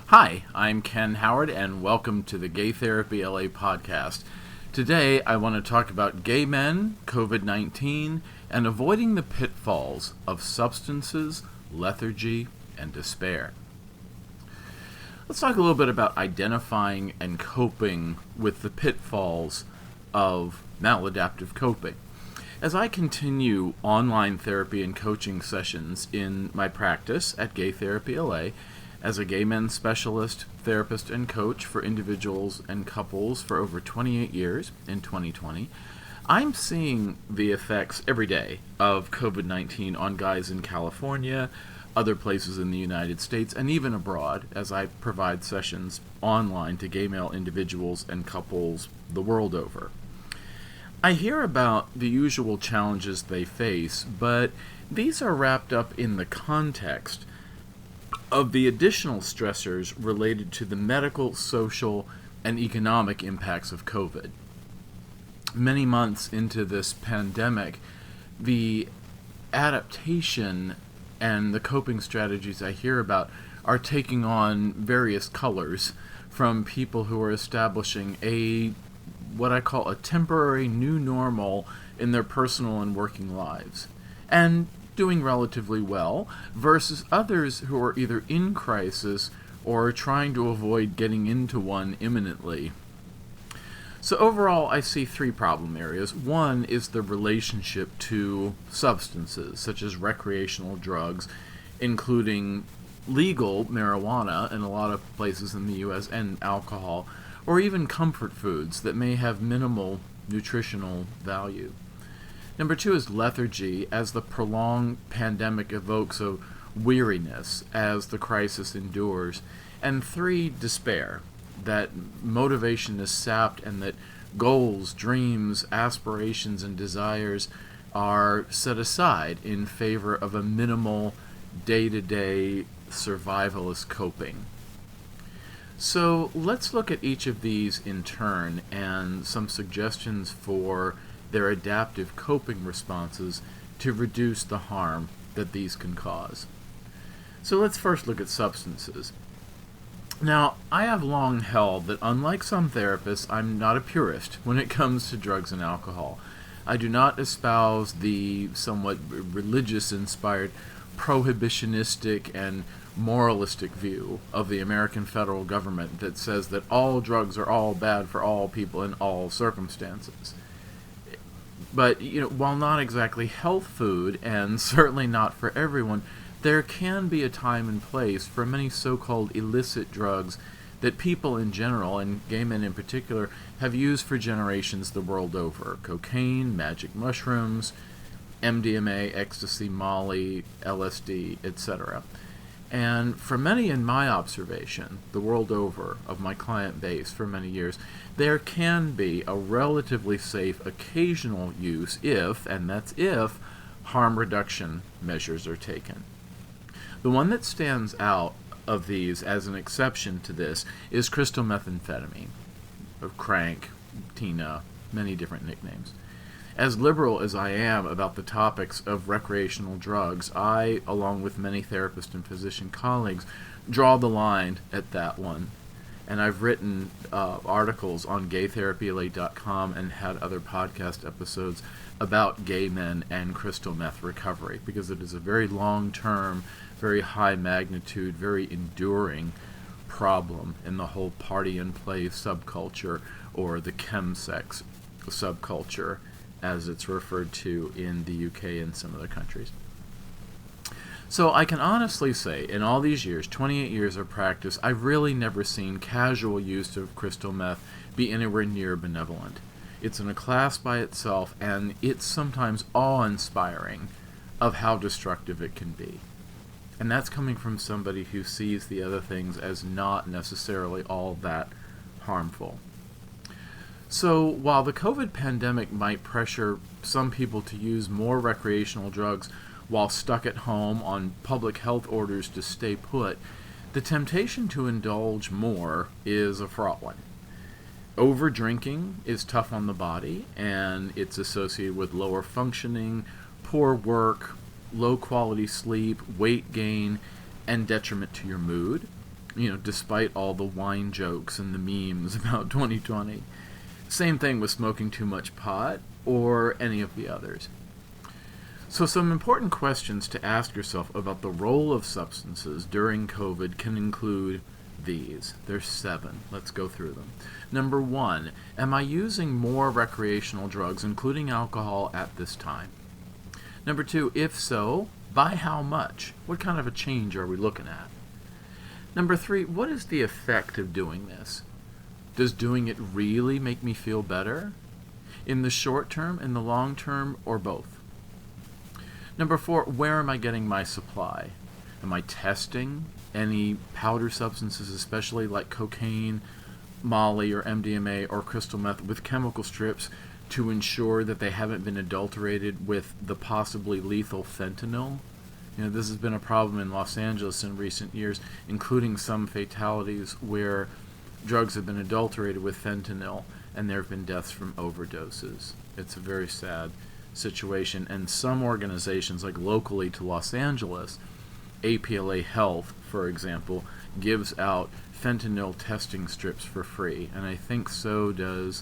Hi, I'm Ken Howard, and welcome to the GayTherapyLA podcast. Today, I want to talk about gay men, COVID-19, and avoiding the pitfalls of substances, lethargy, and despair. Let's talk a little bit about identifying and coping with the pitfalls of maladaptive coping. As I continue online therapy and coaching sessions in my practice at GayTherapyLA, as a gay men specialist, therapist, and coach for individuals and couples for over 28 years in 2020, I'm seeing the effects every day of COVID-19 on guys in California, other places in the United States, and even abroad as I provide sessions online to gay male individuals and couples the world over. I hear about the usual challenges they face, but these are wrapped up in the context of the additional stressors related to the medical, social, and economic impacts of COVID. Many months into this pandemic, the adaptation and the coping strategies I hear about are taking on various colors from people who are establishing what I call a temporary new normal in their personal and working lives, and doing relatively well, versus others who are either in crisis or trying to avoid getting into one imminently. So overall, I see three problem areas. One is the relationship to substances, such as recreational drugs, including legal marijuana in a lot of places in the U.S., and alcohol, or even comfort foods that may have minimal nutritional value. Number two is lethargy, as the prolonged pandemic evokes a weariness as the crisis endures. And three, despair, that motivation is sapped and that goals, dreams, aspirations, and desires are set aside in favor of a minimal, day-to-day survivalist coping. So let's look at each of these in turn and some suggestions for their adaptive coping responses to reduce the harm that these can cause. So let's first look at substances. Now, I have long held that unlike some therapists, I'm not a purist when it comes to drugs and alcohol. I do not espouse the somewhat religious-inspired, prohibitionistic, and moralistic view of the American federal government that says that all drugs are all bad for all people in all circumstances. But, while not exactly health food, and certainly not for everyone, there can be a time and place for many so-called illicit drugs that people in general, and gay men in particular, have used for generations the world over. Cocaine, magic mushrooms, MDMA, ecstasy, Molly, LSD, etc. And for many in my observation, the world over, of my client base for many years, there can be a relatively safe occasional use if, and that's if, harm reduction measures are taken. The one that stands out of these as an exception to this is crystal methamphetamine, or crank, Tina, many different nicknames. As liberal as I am about the topics of recreational drugs, I, along with many therapist and physician colleagues, draw the line at that one. And I've written articles on GayTherapyLA.com and had other podcast episodes about gay men and crystal meth recovery, because it is a very long-term, very high magnitude, very enduring problem in the whole party and play subculture, or the chemsex subculture, as it's referred to in the UK and some other countries. So I can honestly say, in all these years, 28 years of practice, I've really never seen casual use of crystal meth be anywhere near benevolent. It's in a class by itself, and it's sometimes awe-inspiring of how destructive it can be. And that's coming from somebody who sees the other things as not necessarily all that harmful. So while the COVID pandemic might pressure some people to use more recreational drugs while stuck at home on public health orders to stay put, the temptation to indulge more is a fraught one. Over-drinking is tough on the body, and it's associated with lower functioning, poor work, low-quality sleep, weight gain, and detriment to your mood. despite all the wine jokes and the memes about 2020. Same thing with smoking too much pot or any of the others. So some important questions to ask yourself about the role of substances during COVID can include these. There's 7. Let's go through them. Number 1, am I using more recreational drugs, including alcohol, at this time? Number 2, if so, by how much? What kind of a change are we looking at? Number 3, what is the effect of doing this? Does doing it really make me feel better? In the short term, in the long term, or both? Number 4, where am I getting my supply? Am I testing any powder substances, especially like cocaine, Molly, or MDMA, or crystal meth, with chemical strips to ensure that they haven't been adulterated with the possibly lethal fentanyl? This has been a problem in Los Angeles in recent years, including some fatalities where drugs have been adulterated with fentanyl and there have been deaths from overdoses. It's a very sad situation, and some organizations, like locally to Los Angeles, APLA Health, for example, gives out fentanyl testing strips for free, and I think so does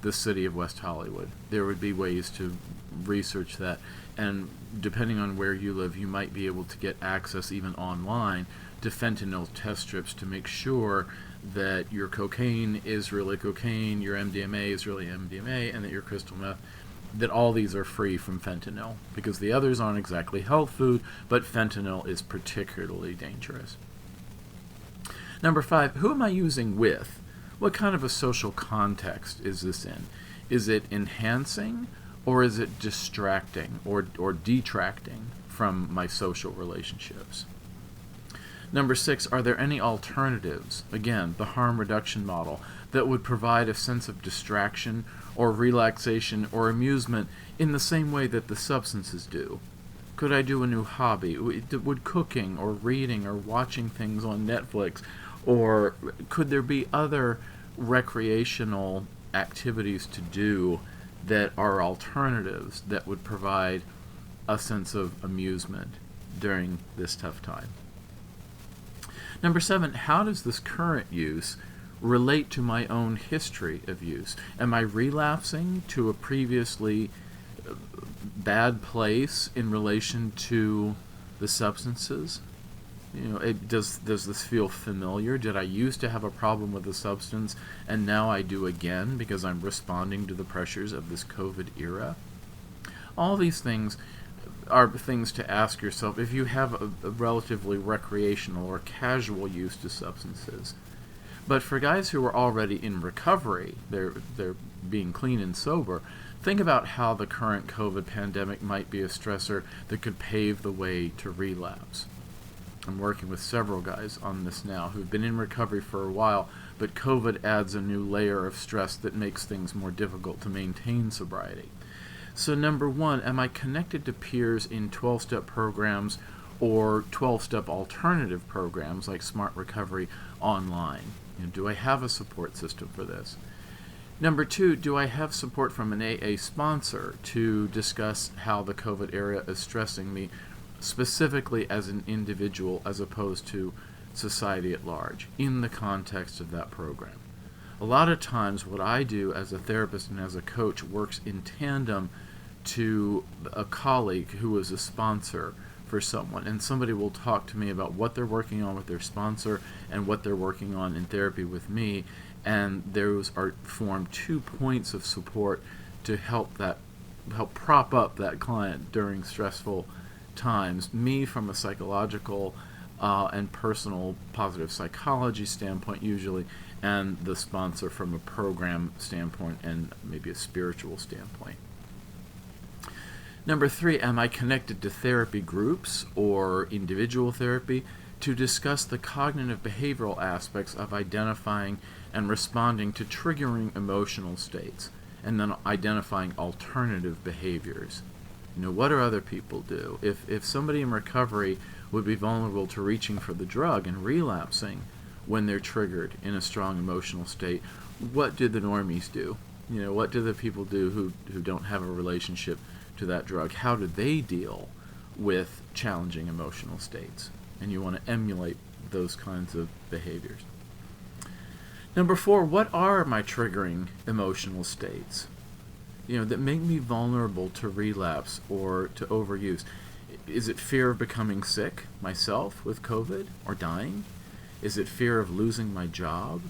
the city of West Hollywood. There would be ways to research that, and depending on where you live, you might be able to get access even online to fentanyl test strips to make sure that your cocaine is really cocaine, your MDMA is really MDMA, and that your crystal meth, that all these are free from fentanyl, because the others aren't exactly health food, but fentanyl is particularly dangerous. Number 5, who am I using with? What kind of a social context is this in? Is it enhancing, or is it distracting or detracting from my social relationships? Number 6, are there any alternatives, again, the harm reduction model, that would provide a sense of distraction or relaxation or amusement in the same way that the substances do? Could I do a new hobby? Would cooking or reading or watching things on Netflix, or could there be other recreational activities to do that are alternatives that would provide a sense of amusement during this tough time? Number 7, how does this current use relate to my own history of use? Am I relapsing to a previously bad place in relation to the substances? Does this feel familiar? Did I used to have a problem with the substance and now I do again because I'm responding to the pressures of this COVID era? All these things are things to ask yourself if you have a relatively recreational or casual use to substances. But for guys who are already in recovery, they're being clean and sober, think about how the current COVID pandemic might be a stressor that could pave the way to relapse. I'm working with several guys on this now who've been in recovery for a while, but COVID adds a new layer of stress that makes things more difficult to maintain sobriety. So number 1, am I connected to peers in 12-step programs or 12-step alternative programs like Smart Recovery online? Do I have a support system for this? Number 2, do I have support from an AA sponsor to discuss how the COVID era is stressing me, specifically as an individual as opposed to society at large, in the context of that program? A lot of times what I do as a therapist and as a coach works in tandem to a colleague who is a sponsor for someone, and somebody will talk to me about what they're working on with their sponsor and what they're working on in therapy with me, and those are form 2 points of support to help prop up that client during stressful times. Me from a psychological and personal positive psychology standpoint usually, and the sponsor from a program standpoint and maybe a spiritual standpoint. Number 3, am I connected to therapy groups or individual therapy to discuss the cognitive behavioral aspects of identifying and responding to triggering emotional states, and then identifying alternative behaviors? What do other people do? If somebody in recovery would be vulnerable to reaching for the drug and relapsing when they're triggered in a strong emotional state, what do the normies do? What do the people do who don't have a relationship to that drug? How do they deal with challenging emotional states? And you want to emulate those kinds of behaviors. Number 4, what are my triggering emotional states, that make me vulnerable to relapse or to overuse? Is it fear of becoming sick myself with COVID or dying? Is it fear of losing my job?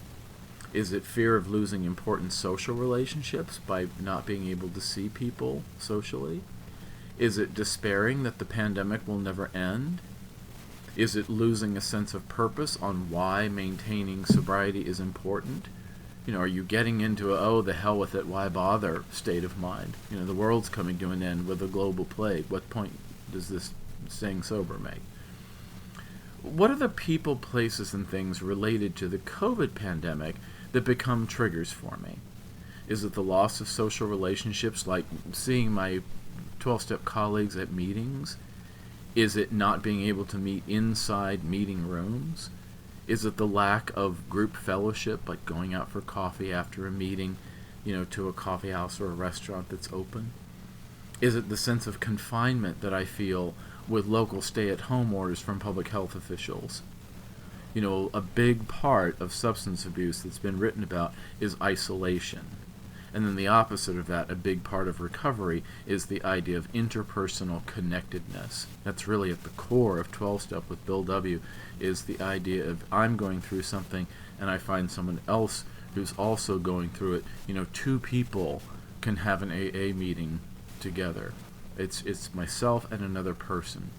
Is it fear of losing important social relationships by not being able to see people socially? Is it despairing that the pandemic will never end? Is it losing a sense of purpose on why maintaining sobriety is important? Are you getting into the hell with it, why bother state of mind? The world's coming to an end with a global plague. What point does this staying sober make? What are the people, places, and things related to the COVID pandemic that become triggers for me? Is it the loss of social relationships, like seeing my 12-step colleagues at meetings? Is it not being able to meet inside meeting rooms? Is it the lack of group fellowship, like going out for coffee after a meeting, to a coffee house or a restaurant that's open? Is it the sense of confinement that I feel with local stay-at-home orders from public health officials? A big part of substance abuse that's been written about is isolation. And then the opposite of that, a big part of recovery, is the idea of interpersonal connectedness. That's really at the core of 12-Step with Bill W., is the idea of I'm going through something and I find someone else who's also going through it. 2 people can have an AA meeting together. It's myself and another person.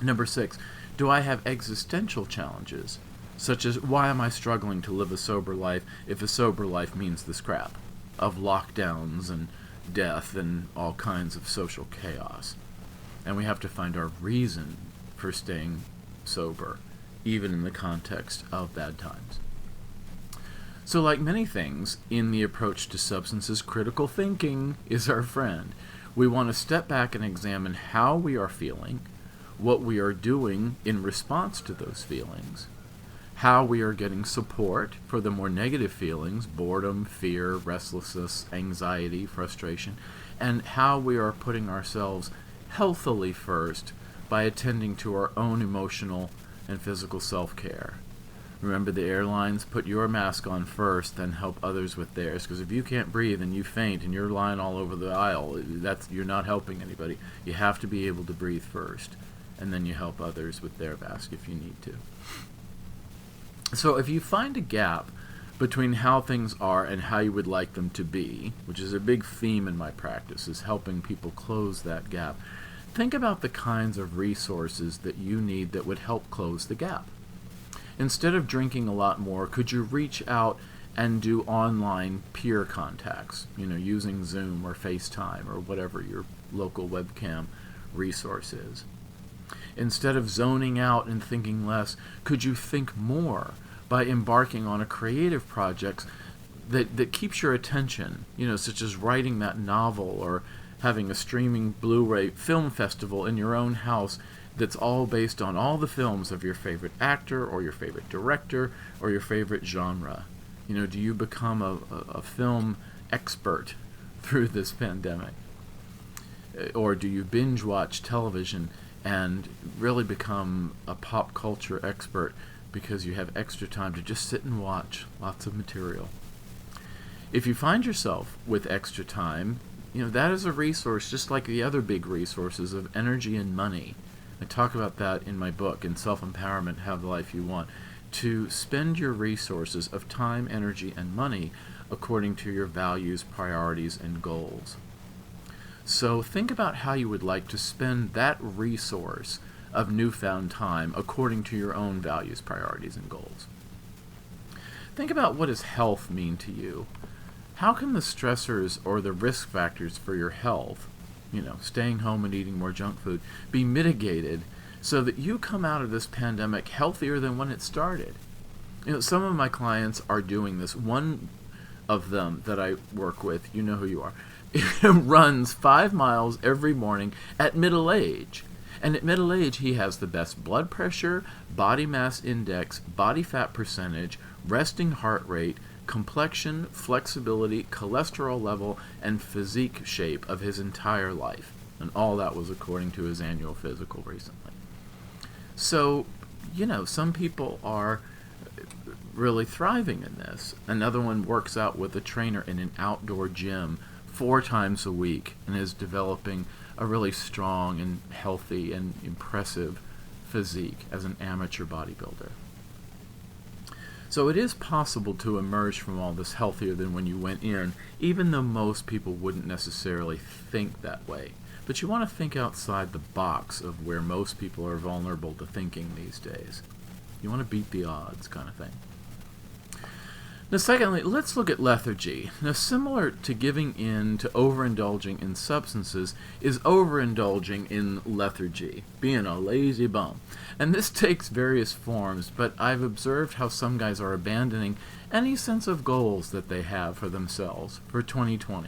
Number 6, do I have existential challenges, such as why am I struggling to live a sober life if a sober life means this crap of lockdowns and death and all kinds of social chaos? And we have to find our reason for staying sober, even in the context of bad times. So like many things in the approach to substances, critical thinking is our friend. We want to step back and examine how we are feeling, what we are doing in response to those feelings, how we are getting support for the more negative feelings, boredom, fear, restlessness, anxiety, frustration, and how we are putting ourselves healthily first by attending to our own emotional and physical self-care. Remember the airlines, put your mask on first, then help others with theirs, because if you can't breathe and you faint and you're lying all over the aisle, you're not helping anybody. You have to be able to breathe first, and then you help others with their mask if you need to. So if you find a gap between how things are and how you would like them to be, which is a big theme in my practice, is helping people close that gap, think about the kinds of resources that you need that would help close the gap. Instead of drinking a lot more, could you reach out and do online peer contacts, using Zoom or FaceTime or whatever your local webcam resource is? Instead of zoning out and thinking less, could you think more by embarking on a creative project that keeps your attention, such as writing that novel or having a streaming Blu-ray film festival in your own house that's all based on all the films of your favorite actor or your favorite director or your favorite genre? Do you become a film expert through this pandemic? Or do you binge watch television and really become a pop culture expert because you have extra time to just sit and watch lots of material? If you find yourself with extra time, that is a resource just like the other big resources of energy and money. I talk about that in my book, in Self-Empowerment, Have the Life You Want, to spend your resources of time, energy, and money according to your values, priorities, and goals. So think about how you would like to spend that resource of newfound time according to your own values, priorities, and goals. Think about what does health mean to you. How can the stressors or the risk factors for your health, staying home and eating more junk food, be mitigated so that you come out of this pandemic healthier than when it started? Some of my clients are doing this. One of them that I work with, you know who you are, runs 5 miles every morning at middle age. And at middle age, he has the best blood pressure, body mass index, body fat percentage, resting heart rate, complexion, flexibility, cholesterol level, and physique shape of his entire life. And all that was according to his annual physical recently. So some people are really thriving in this. Another one works out with a trainer in an outdoor gym 4 times a week and is developing a really strong and healthy and impressive physique as an amateur bodybuilder. So it is possible to emerge from all this healthier than when you went in, even though most people wouldn't necessarily think that way. But you want to think outside the box of where most people are vulnerable to thinking these days. You want to beat the odds, kind of thing. Now, secondly, let's look at lethargy. Now, similar to giving in to overindulging in substances is overindulging in lethargy, being a lazy bum. And this takes various forms, but I've observed how some guys are abandoning any sense of goals that they have for themselves for 2020.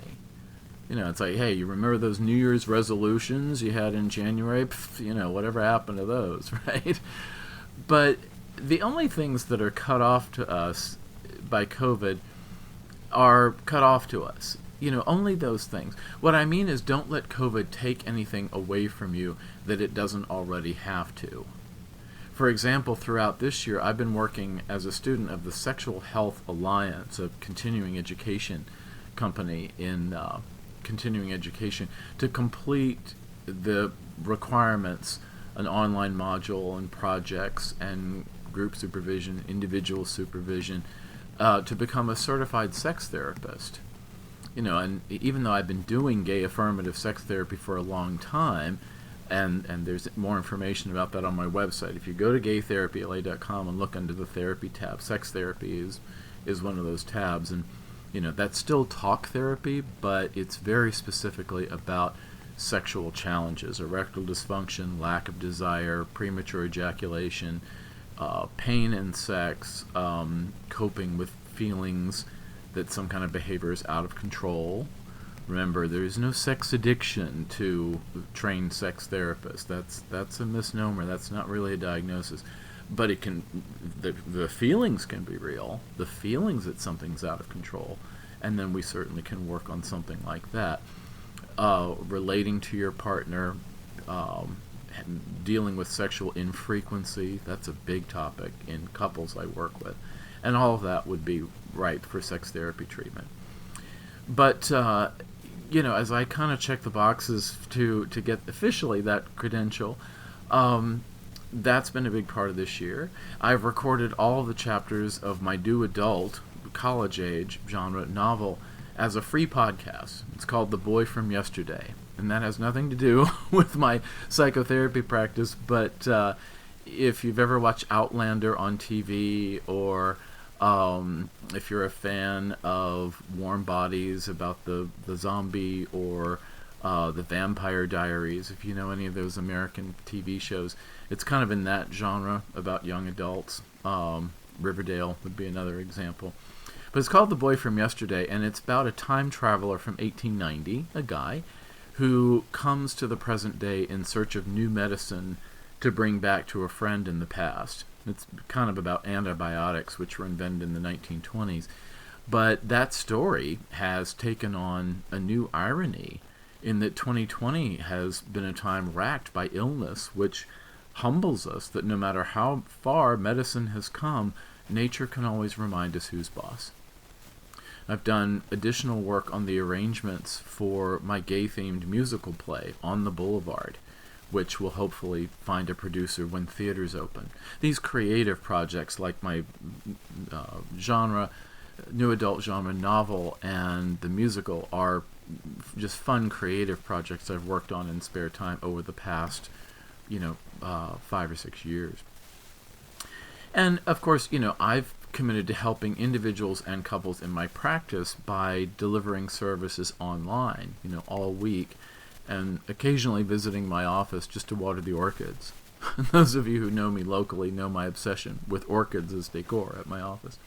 It's like, hey, you remember those New Year's resolutions you had in January? Whatever happened to those, right? But the only things that are cut off to us by COVID are cut off to us. Only those things. What I mean is, don't let COVID take anything away from you that it doesn't already have to. For example, throughout this year, I've been working as a student of the Sexual Health Alliance, a continuing education company in continuing education, to complete the requirements, an online module and projects and group supervision, individual supervision, to become a certified sex therapist. And even though I've been doing gay affirmative sex therapy for a long time, and there's more information about that on my website. If you go to GayTherapyLA.com and look under the therapy tab, sex therapy is one of those tabs, and that's still talk therapy, but it's very specifically about sexual challenges, erectile dysfunction, lack of desire, premature ejaculation, pain in sex, coping with feelings that some kind of behavior is out of control. Remember, there is no sex addiction to trained sex therapists. That's a misnomer. That's not really a diagnosis. But it can, the feelings can be real. The feelings that something's out of control. And then we certainly can work on something like that. Relating to your partner, dealing with sexual infrequency, that's a big topic in couples I work with. And all of that would be right for sex therapy treatment. But, as I kind of check the boxes to get officially that credential, that's been a big part of this year. I've recorded all of the chapters of my due adult, college-age genre novel as a free podcast. It's called The Boy from Yesterday. And that has nothing to do with my psychotherapy practice, but if you've ever watched Outlander on TV, or if you're a fan of Warm Bodies about the zombie, or the Vampire Diaries, if you know any of those American TV shows, it's kind of in that genre about young adults. Riverdale would be another example. But it's called The Boy from Yesterday, and it's about a time traveler from 1890, a guy, who comes to the present day in search of new medicine to bring back to a friend in the past. It's kind of about antibiotics, which were invented in the 1920s. But that story has taken on a new irony in that 2020 has been a time racked by illness, which humbles us that no matter how far medicine has come, nature can always remind us who's boss. I've done additional work on the arrangements for my gay-themed musical play, On the Boulevard, which will hopefully find a producer when theaters open. These creative projects, like my new adult genre novel and the musical, are just fun creative projects I've worked on in spare time over the past, 5 or 6 years. And of course, I've committed to helping individuals and couples in my practice by delivering services online, all week, and occasionally visiting my office just to water the orchids. Those of you who know me locally know my obsession with orchids as decor at my office.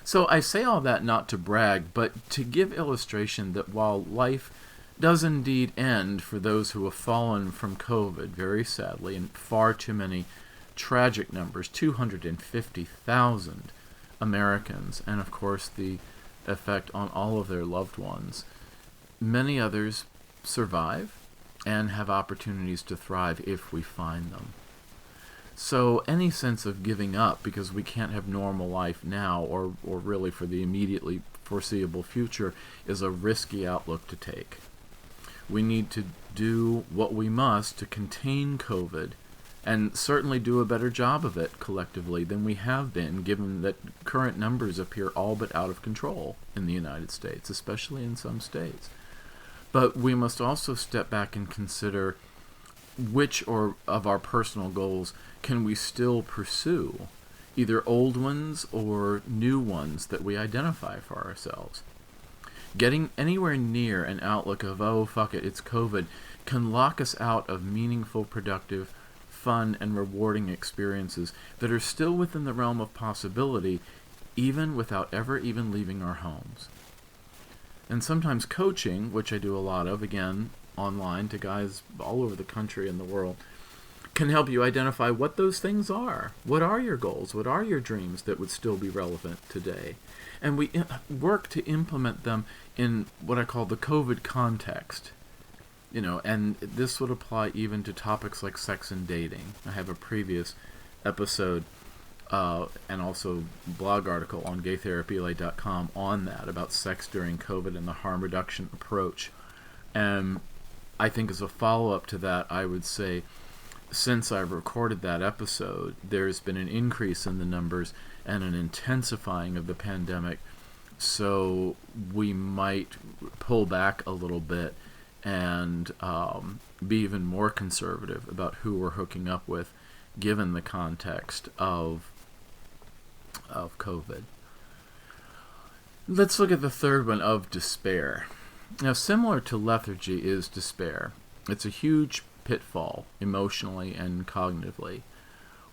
So I say all that not to brag, but to give illustration that while life does indeed end for those who have fallen from COVID, very sadly, and far too many tragic numbers, 250,000 Americans, and of course the effect on all of their loved ones, many others survive and have opportunities to thrive if we find them. So any sense of giving up because we can't have normal life now or really for the immediately foreseeable future is a risky outlook to take. We need to do what we must to contain COVID and certainly do a better job of it collectively than we have been, given that current numbers appear all but out of control in the United States, especially in some states. But we must also step back and consider which of our personal goals can we still pursue, either old ones or new ones that we identify for ourselves. Getting anywhere near an outlook of, oh, fuck it, it's COVID, can lock us out of meaningful, productive, fun, and rewarding experiences that are still within the realm of possibility, even without ever even leaving our homes. And sometimes coaching, which I do a lot of, again, online to guys all over the country and the world, can help you identify what those things are. What are your goals? What are your dreams that would still be relevant today? And we work to implement them in what I call the COVID context. And this would apply even to topics like sex and dating. I have a previous episode and also blog article on GayTherapyLA.com on that, about sex during COVID and the harm reduction approach. And I think as a follow-up to that, I would say, since I've recorded that episode, there's been an increase in the numbers and an intensifying of the pandemic, so we might pull back a little bit and be even more conservative about who we're hooking up with, given the context of COVID. Let's look at the third one, of despair. Now, similar to lethargy is despair. It's a huge pitfall, emotionally and cognitively.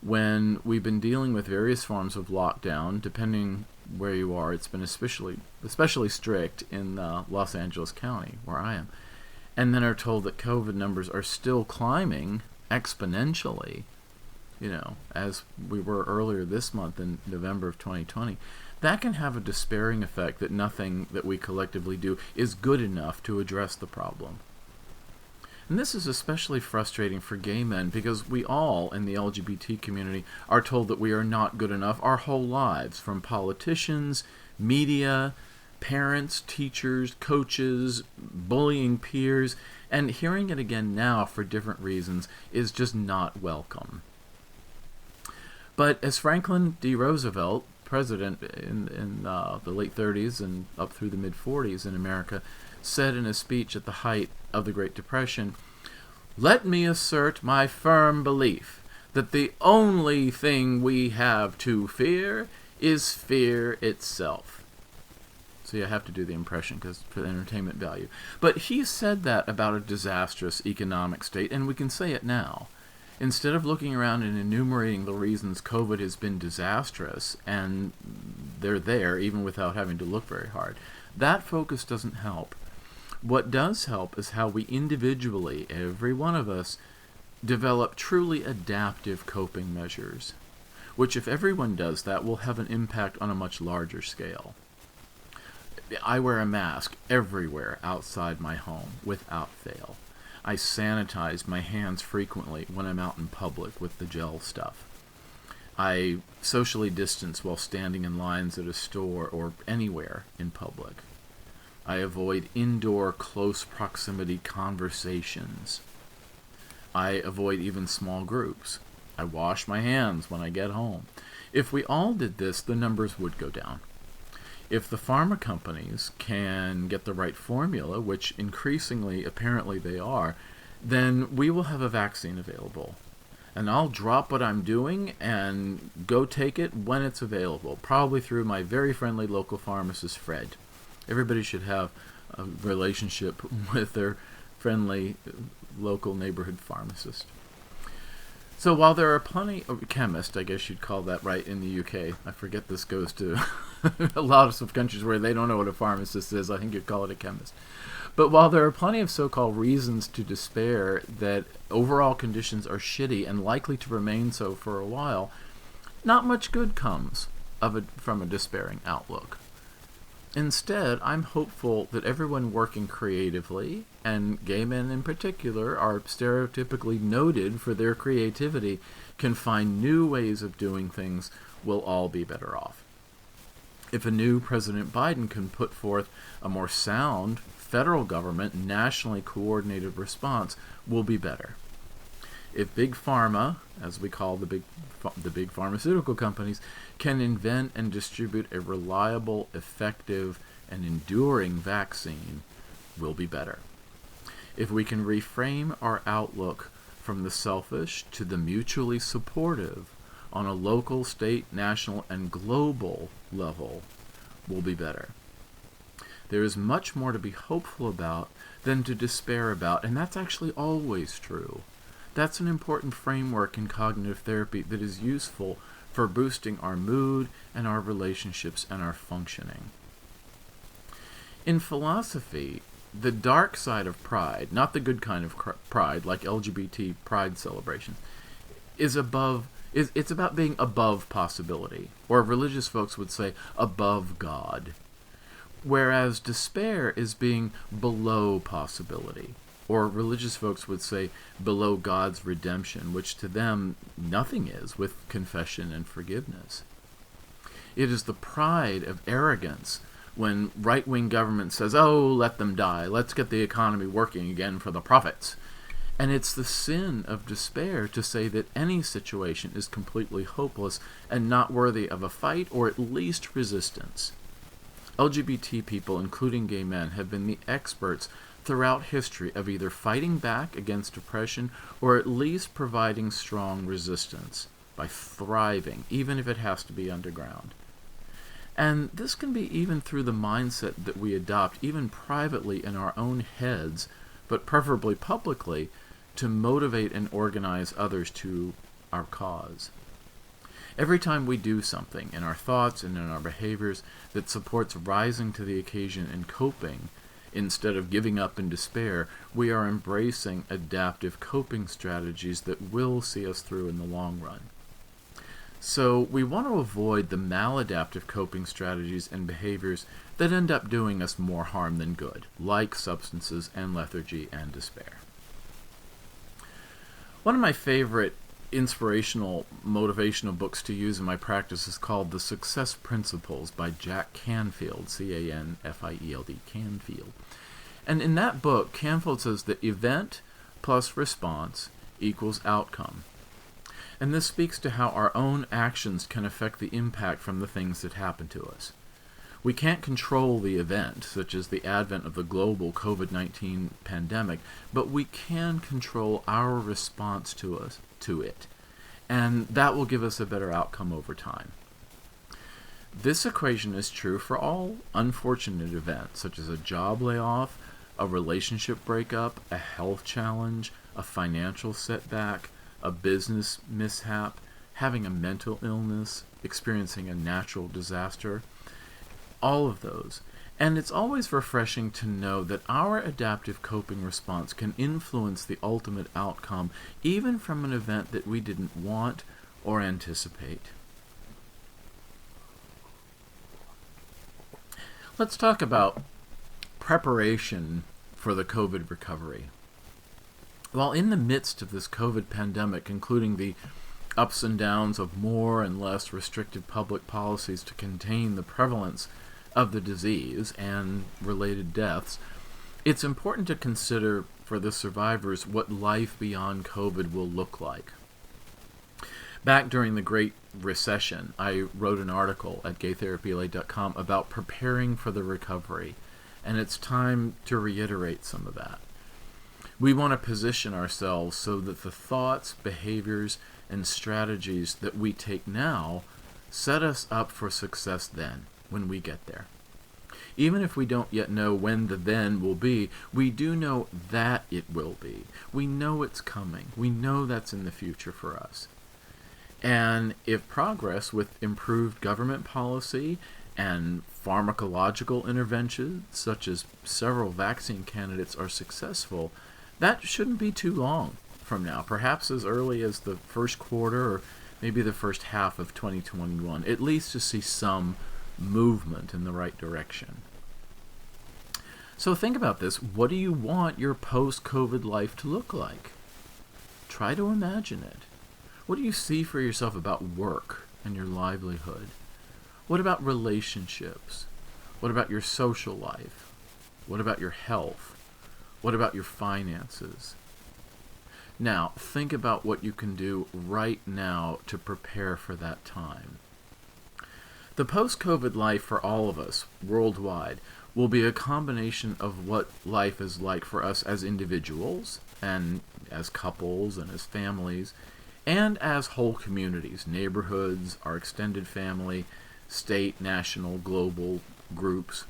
When we've been dealing with various forms of lockdown, depending where you are, it's been especially strict in Los Angeles County, where I am, and then are told that COVID numbers are still climbing exponentially, as we were earlier this month in November of 2020, that can have a despairing effect that nothing that we collectively do is good enough to address the problem. And this is especially frustrating for gay men because we all in the LGBT community are told that we are not good enough our whole lives, from politicians, media, parents, teachers, coaches, bullying peers, and hearing it again now for different reasons is just not welcome. But as Franklin D. Roosevelt, president in the late 30s and up through the mid-40s in America, said in a speech at the height of the Great Depression, "Let me assert my firm belief that the only thing we have to fear is fear itself." So you have to do the impression because for the entertainment value. But he said that about a disastrous economic state, and we can say it now. Instead of looking around and enumerating the reasons COVID has been disastrous, and they're there even without having to look very hard, that focus doesn't help. What does help is how we individually, every one of us, develop truly adaptive coping measures, which if everyone does that will have an impact on a much larger scale. I wear a mask everywhere outside my home, without fail. I sanitize my hands frequently when I'm out in public with the gel stuff. I socially distance while standing in lines at a store or anywhere in public. I avoid indoor close proximity conversations. I avoid even small groups. I wash my hands when I get home. If we all did this, the numbers would go down. If the pharma companies can get the right formula, which increasingly apparently they are, then we will have a vaccine available. And I'll drop what I'm doing and go take it when it's available, probably through my very friendly local pharmacist, Fred. Everybody should have a relationship with their friendly local neighborhood pharmacist. So while there are plenty of chemists, I guess you'd call that right in the UK. I forget this goes to a lot of countries where they don't know what a pharmacist is. I think you'd call it a chemist. But while there are plenty of so-called reasons to despair that overall conditions are shitty and likely to remain so for a while, not much good comes from a despairing outlook. Instead, I'm hopeful that everyone working creatively, and gay men in particular, are stereotypically noted for their creativity, can find new ways of doing things, we'll all be better off. If a new President Biden can put forth a more sound federal government, nationally coordinated response, we'll be better. If Big Pharma, as we call the big pharmaceutical companies, can invent and distribute a reliable, effective, and enduring vaccine, we'll be better. If we can reframe our outlook from the selfish to the mutually supportive on a local, state, national, and global level, we'll be better. There is much more to be hopeful about than to despair about, and that's actually always true. That's an important framework in cognitive therapy that is useful for boosting our mood and our relationships and our functioning. In philosophy, the dark side of pride, not the good kind of pride like LGBT pride celebration, it's about being above possibility, or religious folks would say above God. Whereas despair is being below possibility, or religious folks would say below God's redemption, which to them nothing is with confession and forgiveness. It is the pride of arrogance when right-wing government says, oh, let them die, let's get the economy working again for the profits. And it's the sin of despair to say that any situation is completely hopeless and not worthy of a fight or at least resistance. LGBT people, including gay men, have been the experts throughout history of either fighting back against oppression or at least providing strong resistance by thriving, even if it has to be underground. And this can be even through the mindset that we adopt, even privately in our own heads, but preferably publicly, to motivate and organize others to our cause. Every time we do something in our thoughts and in our behaviors that supports rising to the occasion and coping, instead of giving up in despair, we are embracing adaptive coping strategies that will see us through in the long run. So we want to avoid the maladaptive coping strategies and behaviors that end up doing us more harm than good, like substances and lethargy and despair. One of my favorite inspirational, motivational books to use in my practice is called The Success Principles by Jack Canfield, C-A-N-F-I-E-L-D, Canfield. And in that book, Canfield says that event plus response equals outcome. And this speaks to how our own actions can affect the impact from the things that happen to us. We can't control the event, such as the advent of the global COVID-19 pandemic, but we can control our response to it, and that will give us a better outcome over time. This equation is true for all unfortunate events, such as a job layoff, a relationship breakup, a health challenge, a financial setback, a business mishap, having a mental illness, experiencing a natural disaster, all of those. And it's always refreshing to know that our adaptive coping response can influence the ultimate outcome, even from an event that we didn't want or anticipate. Let's talk about preparation for the COVID recovery. While in the midst of this COVID pandemic, including the ups and downs of more and less restrictive public policies to contain the prevalence of the disease and related deaths, it's important to consider for the survivors what life beyond COVID will look like. Back during the Great Recession, I wrote an article at GayTherapyLA.com about preparing for the recovery, and it's time to reiterate some of that. We want to position ourselves so that the thoughts, behaviors, and strategies that we take now set us up for success then, when we get there. Even if we don't yet know when the then will be, we do know that it will be. We know it's coming. We know that's in the future for us. And if progress with improved government policy and pharmacological interventions, such as several vaccine candidates, are successful, that shouldn't be too long from now, perhaps as early as the first quarter or maybe the first half of 2021, at least to see some movement in the right direction. So think about this. What do you want your post-COVID life to look like? Try to imagine it. What do you see for yourself about work and your livelihood? What about relationships? What about your social life? What about your health? What about your finances? Now, think about what you can do right now to prepare for that time. The post-COVID life for all of us, worldwide, will be a combination of what life is like for us as individuals, and as couples, and as families, and as whole communities, neighborhoods, our extended family, state, national, global groups.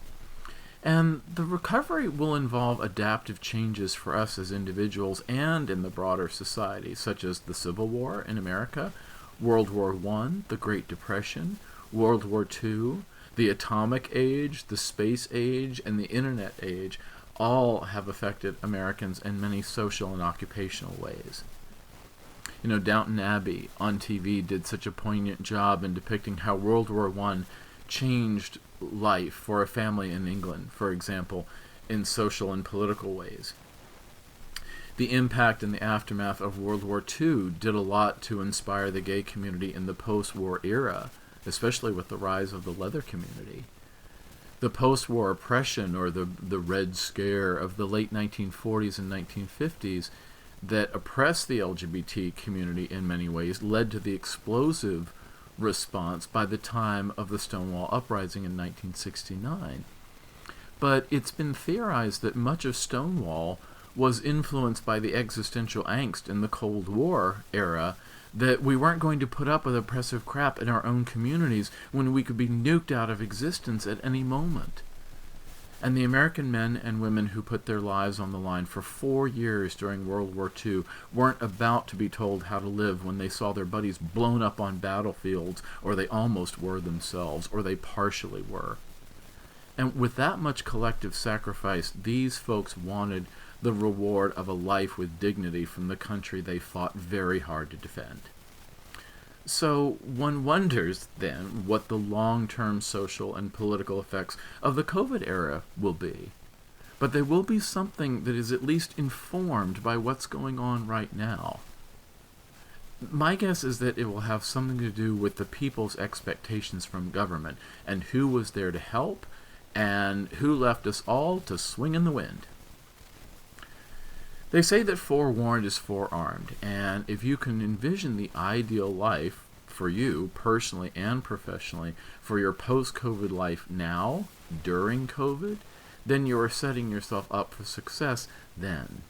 And the recovery will involve adaptive changes for us as individuals and in the broader society, such as the Civil War in America, World War I, the Great Depression, World War II, the atomic age, the space age, and the internet age all have affected Americans in many social and occupational ways. You know, Downton Abbey on TV did such a poignant job in depicting how World War I changed life for a family in England, for example, in social and political ways. The impact and the aftermath of World War II did a lot to inspire the gay community in the post-war era, especially with the rise of the leather community. The post-war oppression, or the Red Scare of the late 1940s and 1950s, that oppressed the LGBT community in many ways, led to the explosive response by the time of the Stonewall Uprising in 1969. But it's been theorized that much of Stonewall was influenced by the existential angst in the Cold War era, that we weren't going to put up with oppressive crap in our own communities when we could be nuked out of existence at any moment. And the American men and women who put their lives on the line for 4 years during World War II weren't about to be told how to live when they saw their buddies blown up on battlefields, or they almost were themselves, or they partially were. And with that much collective sacrifice, these folks wanted the reward of a life with dignity from the country they fought very hard to defend. So one wonders, then, what the long-term social and political effects of the COVID era will be. But they will be something that is at least informed by what's going on right now. My guess is that it will have something to do with the people's expectations from government, and who was there to help, and who left us all to swing in the wind. They say that forewarned is forearmed, and if you can envision the ideal life for you, personally and professionally, for your post-COVID life now, during COVID, then you are setting yourself up for success then.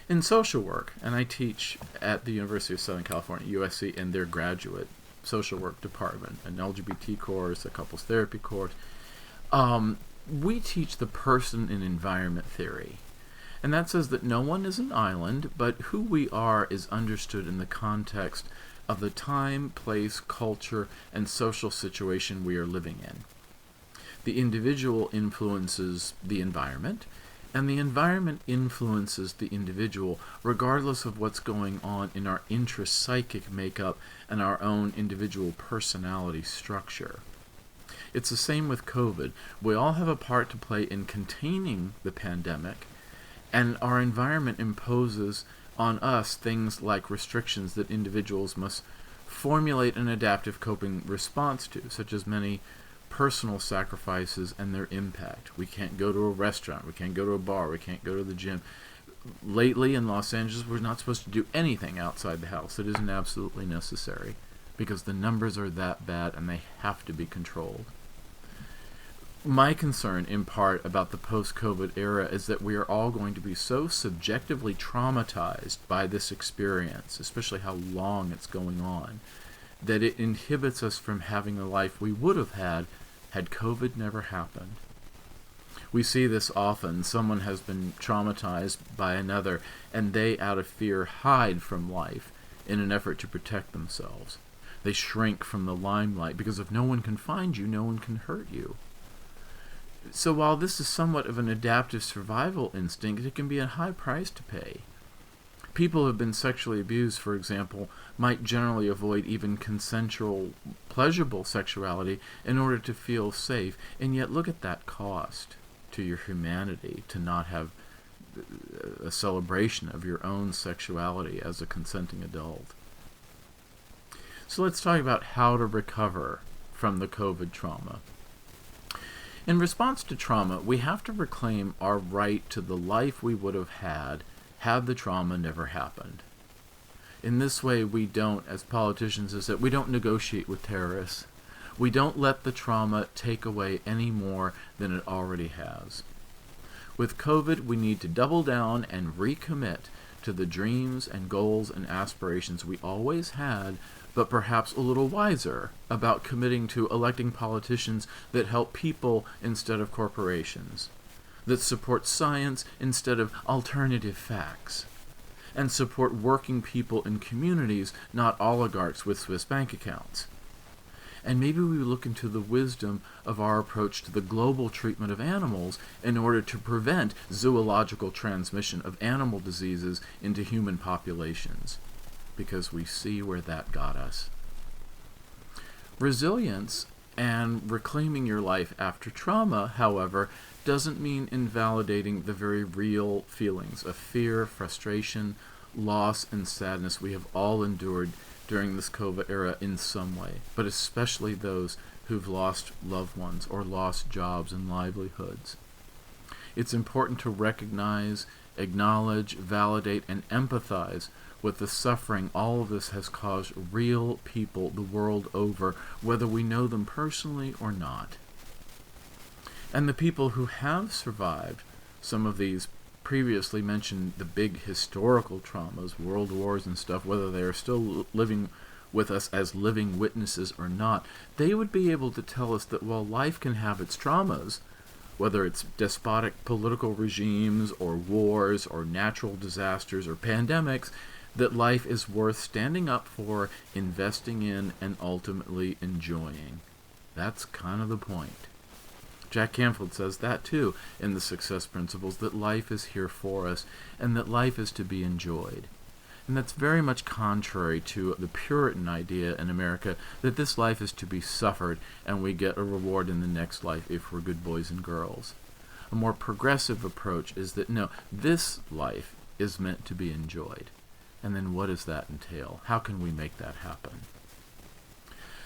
In social work, and I teach at the University of Southern California, USC, in their graduate social work department, an LGBT course, a couples therapy course, we teach the person in environment theory. And that says that no one is an island, but who we are is understood in the context of the time, place, culture, and social situation we are living in. The individual influences the environment, and the environment influences the individual, regardless of what's going on in our intrapsychic makeup and our own individual personality structure. It's the same with COVID. We all have a part to play in containing the pandemic, and our environment imposes on us things like restrictions that individuals must formulate an adaptive coping response to, such as many personal sacrifices and their impact. We can't go to a restaurant, we can't go to a bar, we can't go to the gym. Lately in Los Angeles, we're not supposed to do anything outside the house that isn't absolutely necessary, because the numbers are that bad and they have to be controlled. My concern, in part, about the post-COVID era is that we are all going to be so subjectively traumatized by this experience, especially how long it's going on, that it inhibits us from having the life we would have had COVID never happened. We see this often. Someone has been traumatized by another, and they, out of fear, hide from life in an effort to protect themselves. They shrink from the limelight, because if no one can find you, no one can hurt you. So while this is somewhat of an adaptive survival instinct, it can be a high price to pay. People who have been sexually abused, for example, might generally avoid even consensual, pleasurable sexuality in order to feel safe, and yet look at that cost to your humanity, to not have a celebration of your own sexuality as a consenting adult. So let's talk about how to recover from the COVID trauma. In response to trauma, we have to reclaim our right to the life we would have had the trauma never happened. In this way, we don't, as politicians have said, we don't negotiate with terrorists. We don't let the trauma take away any more than it already has. With COVID, we need to double down and recommit to the dreams and goals and aspirations we always had, but perhaps a little wiser about committing to electing politicians that help people instead of corporations, that support science instead of alternative facts, and support working people in communities, not oligarchs with Swiss bank accounts. And maybe we look into the wisdom of our approach to the global treatment of animals in order to prevent zoological transmission of animal diseases into human populations, because we see where that got us. Resilience and reclaiming your life after trauma, however, doesn't mean invalidating the very real feelings of fear, frustration, loss, and sadness we have all endured during this COVID era in some way, but especially those who've lost loved ones or lost jobs and livelihoods. It's important to recognize, acknowledge, validate, and empathize with the suffering all of this has caused real people the world over, whether we know them personally or not. And the people who have survived some of these previously mentioned, the big historical traumas, world wars and stuff, whether they are still living with us as living witnesses or not, they would be able to tell us that while life can have its traumas, whether it's despotic political regimes or wars or natural disasters or pandemics, that life is worth standing up for, investing in, and ultimately enjoying. That's kind of the point. Jack Canfield says that too in the Success Principles, that life is here for us and that life is to be enjoyed. And that's very much contrary to the Puritan idea in America that this life is to be suffered and we get a reward in the next life if we're good boys and girls. A more progressive approach is that no, this life is meant to be enjoyed. And then what does that entail? How can we make that happen?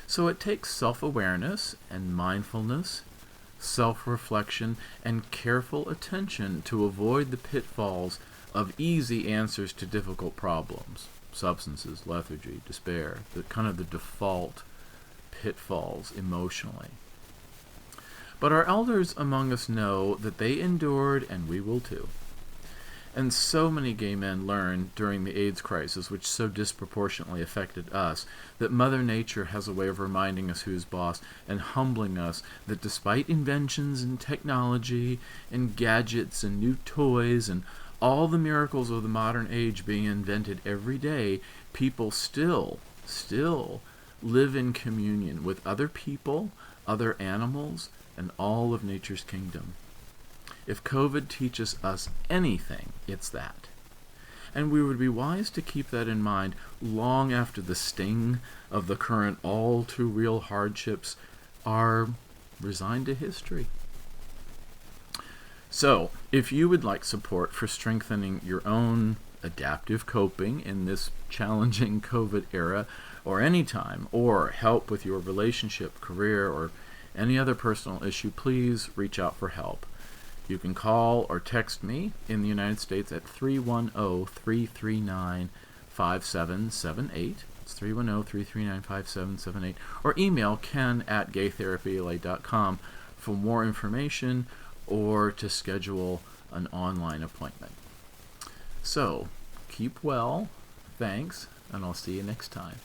So it takes self-awareness and mindfulness, self-reflection, and careful attention to avoid the pitfalls of easy answers to difficult problems. Substances, lethargy, despair, the kind of the default pitfalls emotionally. But our elders among us know that they endured, and we will too. And so many gay men learned during the AIDS crisis, which so disproportionately affected us, that Mother Nature has a way of reminding us who's boss and humbling us that despite inventions and technology and gadgets and new toys and all the miracles of the modern age being invented every day, people still live in communion with other people, other animals, and all of nature's kingdom. If COVID teaches us anything, it's that. And we would be wise to keep that in mind long after the sting of the current all-too-real hardships are resigned to history. So, if you would like support for strengthening your own adaptive coping in this challenging COVID era, or any time, or help with your relationship, career, or any other personal issue, please reach out for help. You can call or text me in the United States at 310-339-5778. It's 310-339-5778. Or email ken@GayTherapyLA.com for more information or to schedule an online appointment. So, keep well, thanks, and I'll see you next time.